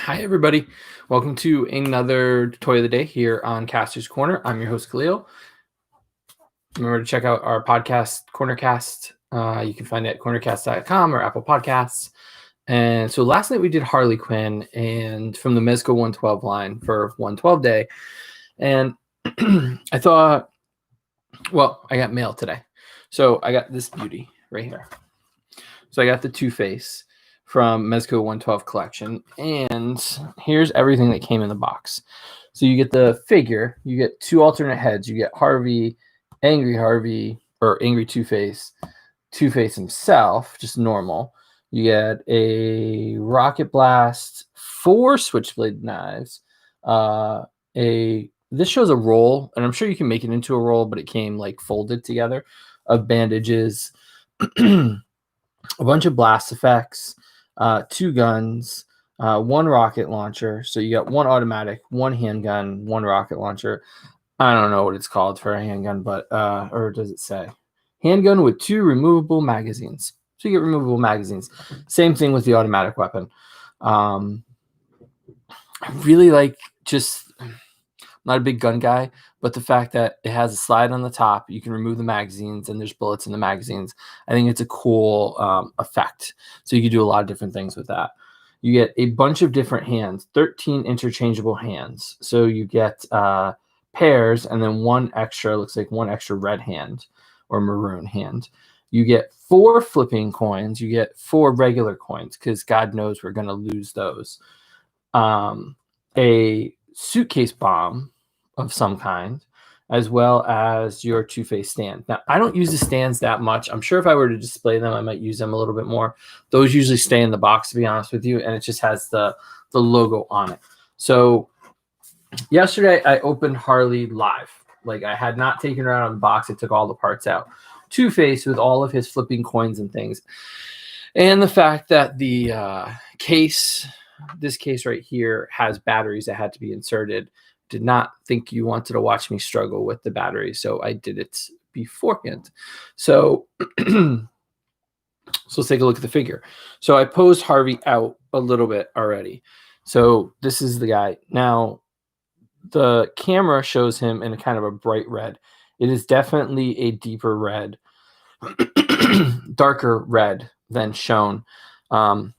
Hi, everybody. Welcome to another Toy of the Day here on Kastor's Corner. I'm your host, Khalil. Remember to check out our podcast, Cornercast. You can find it at cornercast.com or Apple Podcasts. And so last night we did Harley Quinn and from the Mezco 112 line for 112 Day. And I thought, well, I got mail today. So I got this beauty right here. So I got the Two-Face from Mezco 112 collection. And here's everything that came in the box. So you get the figure, you get two alternate heads, you get Harvey, or Angry Two-Face, Two-Face himself, just normal. You get a Rocket Blast, 4 Switchblade knives. This shows a roll, and I'm sure you can make it into a roll, but it came like folded together of bandages, a bunch of blast effects, 2 guns, 1 rocket launcher. So you got 1 automatic, 1 handgun, 1 rocket launcher. I don't know what it's called for a handgun, but or does it say? Handgun with 2 removable magazines. So you get removable magazines. Same thing with the automatic weapon. I really like I'm not a big gun guy, but the fact that it has a slide on the top, you can remove the magazines and there's bullets in the magazines. I think it's a cool effect. So you can do a lot of different things with that. You get a bunch of different hands, 13 interchangeable hands. So you get pairs and then one extra red hand or maroon hand. You get 4 flipping coins. You get 4 regular coins because God knows we're going to lose those. A suitcase bomb of some kind, as well as your Two-Face stand. Now, I don't use the stands that much. I'm sure if I were to display them, I might use them a little bit more. Those usually stay in the box, to be honest with you, and it just has the logo on it. So yesterday, I opened Harley live. Like, I had not taken her out of the box. I took all the parts out. Two-Face with all of his flipping coins and things. And the fact that the this case right here has batteries that had to be inserted. Did not think you wanted to watch me struggle with the batteries, so I did it beforehand. So, so let's take a look at the figure. So I posed Harvey out a little bit already. So this is the guy. Now, the camera shows him in a kind of a bright red. It is definitely a deeper red, darker red than shown. The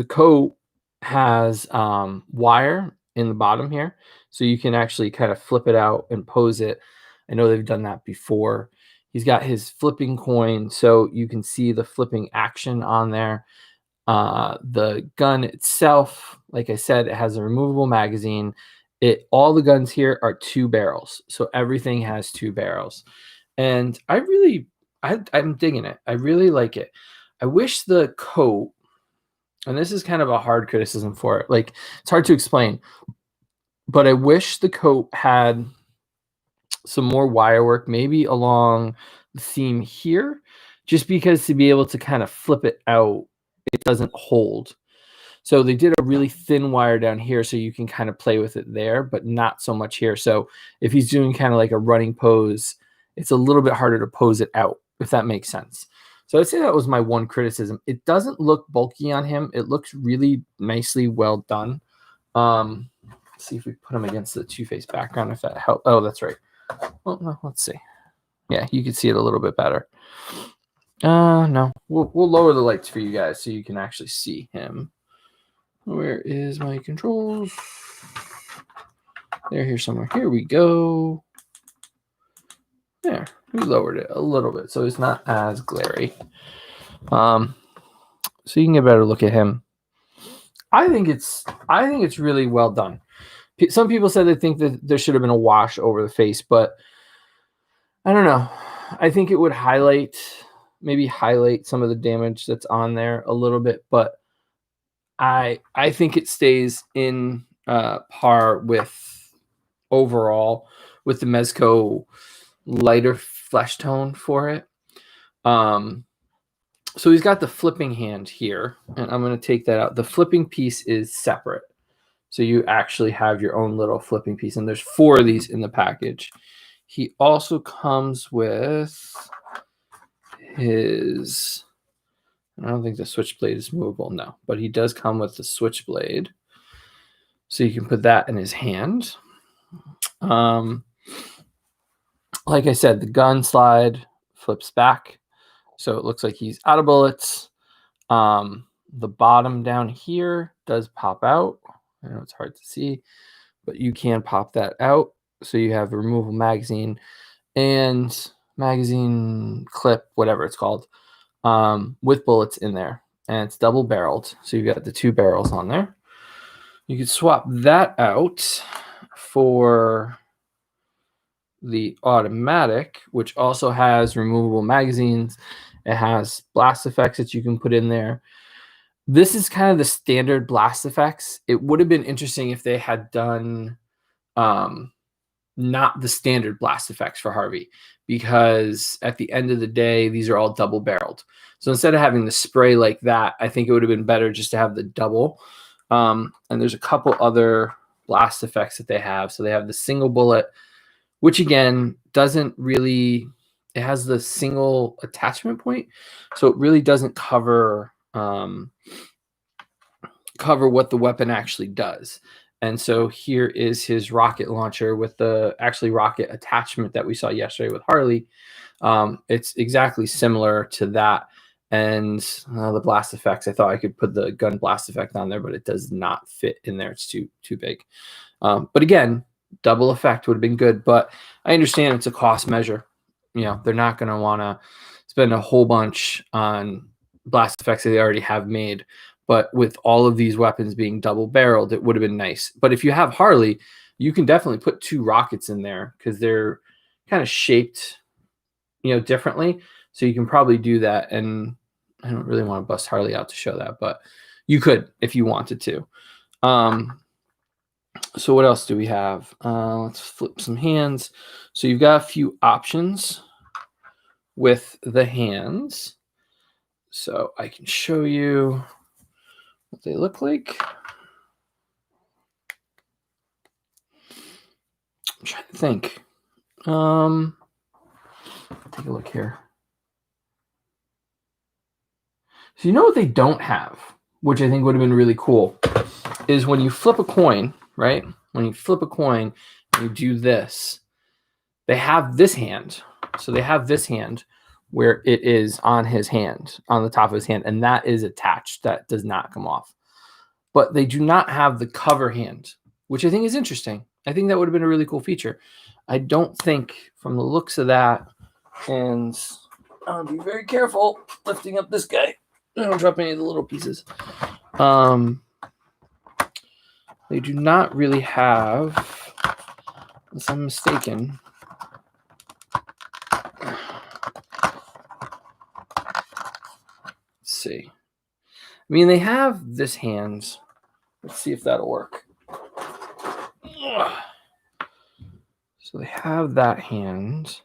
coat has wire in the bottom here, so you can actually kind of flip it out and pose it. I know they've done that before. He's got his flipping coin, so you can see the flipping action on there. The gun itself, like I said, it has a removable magazine. All the guns here are 2 barrels, so everything has 2 barrels, and I'm digging it. I really like it. I wish the coat, and this is kind of a hard criticism for it, like it's hard to explain, but I wish the coat had some more wire work, maybe along the seam here, just because to be able to kind of flip it out, it doesn't hold. So they did a really thin wire down here so you can kind of play with it there, but not so much here. So if he's doing kind of like a running pose, it's a little bit harder to pose it out, if that makes sense. So I'd say that was my one criticism. It doesn't look bulky on him. It looks really nicely well done. Let's see if we put him against the Two-Face background, if that helps. Oh, that's right. Well, no, let's see. Yeah, you can see it a little bit better. No, we'll lower the lights for you guys so you can actually see him. Where is my controls? They're here somewhere. Here we go. There, we lowered it a little bit so it's not as glary. So you can get a better look at him. I think it's really well done. Some people said they think that there should have been a wash over the face, but I don't know. I think it would maybe highlight some of the damage that's on there a little bit, but I think it stays in par with overall with the Mezco lighter flesh tone for it. So he's got the flipping hand here, and I'm going to take that out. The flipping piece is separate. So you actually have your own little flipping piece, and there's 4 of these in the package. He also comes with his, I don't think the switchblade is movable, no, but he does come with the switchblade. So you can put that in his hand. Like I said, the gun slide flips back. So it looks like he's out of bullets. The bottom down here does pop out. I know it's hard to see, but you can pop that out. So you have a removable magazine and magazine clip, whatever it's called, with bullets in there. And it's double barreled. So you've got the 2 barrels on there. You could swap that out for the automatic, which also has removable magazines. It has blast effects that you can put in there. This is kind of the standard blast effects. It would have been interesting if they had done not the standard blast effects for Harvey, because at the end of the day, these are all double barreled. So instead of having the spray like that, I think it would have been better just to have the double. And there's a couple other blast effects that they have. So they have the single bullet, which again doesn't really, it has the single attachment point. So it really doesn't cover what the weapon actually does. And so here is his rocket launcher with the actually rocket attachment that we saw yesterday with Harley. It's exactly similar to that. And the blast effects, I thought I could put the gun blast effect on there, but it does not fit in there. It's too big. But again, double effect would have been good, but I understand it's a cost measure. You know, they're not going to want to spend a whole bunch on blast effects that they already have made. But with all of these weapons being double barreled, it would have been nice. But if you have Harley, you can definitely put 2 rockets in there because they're kind of shaped, differently. So you can probably do that. And I don't really want to bust Harley out to show that, but you could if you wanted to. So what else do we have? Let's flip some hands. So you've got a few options with the hands. So I can show you what they look like. I'm trying to think. Take a look here. So you know what they don't have, which I think would have been really cool, is when you flip a coin, right? When you flip a coin and you do this, they have this hand. So they have this hand where it is on his hand, on the top of his hand, and that is attached. That does not come off. But they do not have the cover hand, which I think is interesting. I think that would have been a really cool feature. I don't think from the looks of that, and I'll be very careful lifting up this guy. I don't drop any of the little pieces. They do not really have, unless I'm mistaken. Let's see. I mean, they have this hand. Let's see if that'll work. So they have that hand.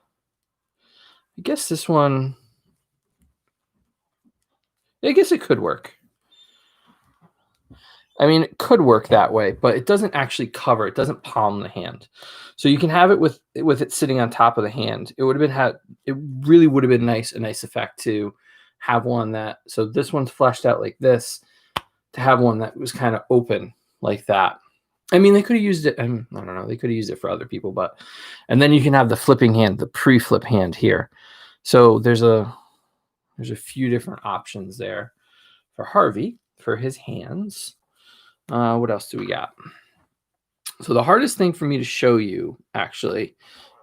I guess this one, I guess it could work. I mean, it could work that way, but it doesn't actually cover. It doesn't palm the hand. So you can have it with it sitting on top of the hand. It would have been it really would have been a nice effect to have one that, so this one's fleshed out like this, to have one that was kind of open like that. I mean, they could have used it, I don't know, they could have used it for other people, but, and then you can have the flipping hand, the pre-flip hand here. So there's a few different options there for Harvey, for his hands. What else do we got? So the hardest thing for me to show you, actually,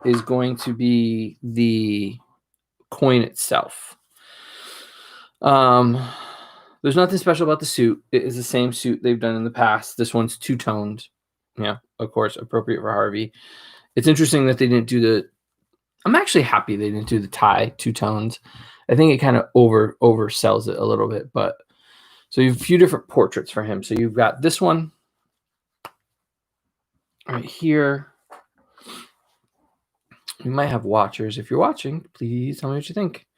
is going to be the coin itself. There's nothing special about the suit. It is the same suit they've done in the past. This one's two-toned. Yeah, of course, appropriate for Harvey. It's interesting that they didn't do the, I'm actually happy they didn't do the tie two-tones. I think it kind of oversells it a little bit, but so you have a few different portraits for him. So you've got this one right here. You might have watchers. If you're watching, please tell me what you think.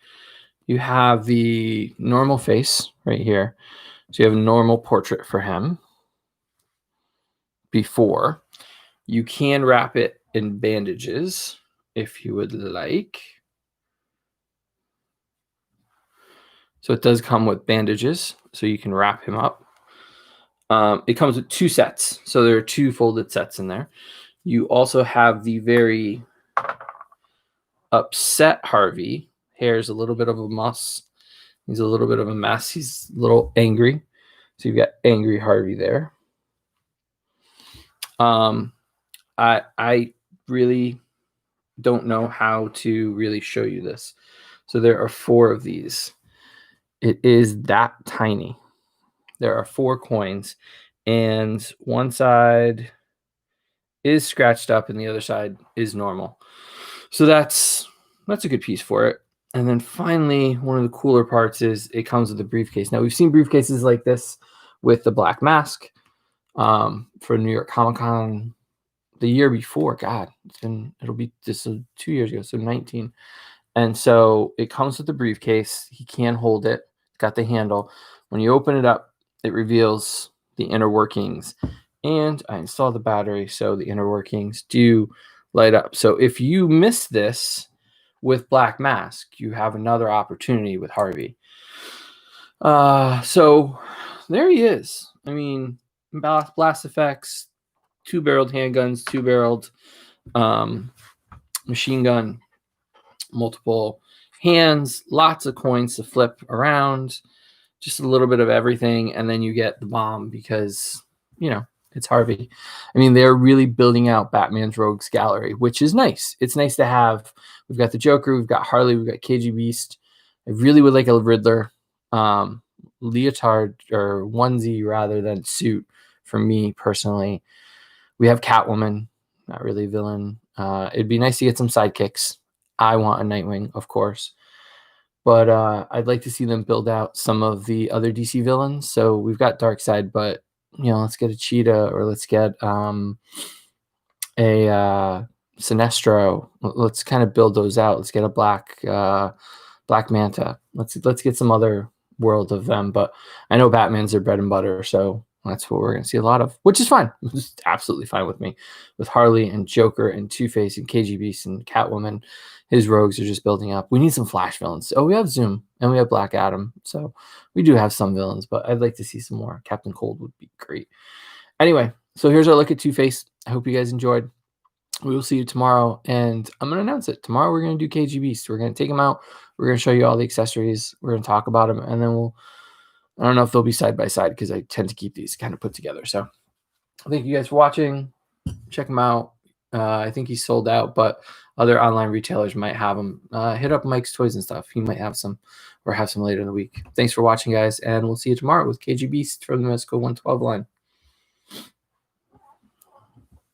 You have the normal face right here. So you have a normal portrait for him before. You can wrap it in bandages if you would like. So it does come with bandages, so you can wrap him up. It comes with 2 sets, so there are 2 folded sets in there. You also have the very upset Harvey. Hair's a little bit of a muss. He's a little bit of a mess. He's a little angry. So you've got angry Harvey there. I really don't know how to really show you this. So there are 4 of these. It is that tiny. There are 4 coins, and one side is scratched up and the other side is normal. So that's a good piece for it. And then finally, one of the cooler parts is it comes with a briefcase. Now, we've seen briefcases like this with the Black Mask for New York Comic Con the year before. God, it'll be this 2 years ago, so 19. And so it comes with the briefcase. He can hold it. It's got the handle. When you open it up, it reveals the inner workings. And I installed the battery, so the inner workings do light up. So if you miss this with Black Mask, you have another opportunity with Harvey. So there he is. I mean, blast effects, 2-barreled handguns, 2-barreled machine gun, multiple hands, lots of coins to flip around, just a little bit of everything, and then you get the bomb because, it's Harvey. I mean, they're really building out Batman's Rogues Gallery, which is nice. It's nice to have. We've got the Joker, we've got Harley, we've got KG Beast. I really would like a Riddler leotard or onesie rather than suit for me personally. We have Catwoman, not really a villain. It'd be nice to get some sidekicks. I want a Nightwing, of course. But I'd like to see them build out some of the other DC villains. So we've got Darkseid, but let's get a Cheetah, or let's get a Sinestro. Let's kind of build those out. Let's get a Black Manta. Let's get some other world of them. But I know Batman's their bread and butter, so that's what we're going to see a lot of, which is fine. It's absolutely fine with me. With Harley and Joker and Two-Face and KG Beast and Catwoman, his rogues are just building up. We need some Flash villains. Oh, we have Zoom and we have Black Adam. So we do have some villains, but I'd like to see some more. Captain Cold would be great. Anyway, so here's our look at Two-Face. I hope you guys enjoyed. We will see you tomorrow, and I'm going to announce it. Tomorrow we're going to do KG Beast. We're going to take him out. We're going to show you all the accessories. We're going to talk about him, and then I don't know if they'll be side by side because I tend to keep these kind of put together. So thank you guys for watching. Check him out. I think he's sold out, but other online retailers might have them. Hit up Mike's Toys and Stuff. He might have some, or have some later in the week. Thanks for watching, guys, and we'll see you tomorrow with KG Beast from the Mezco 112 line.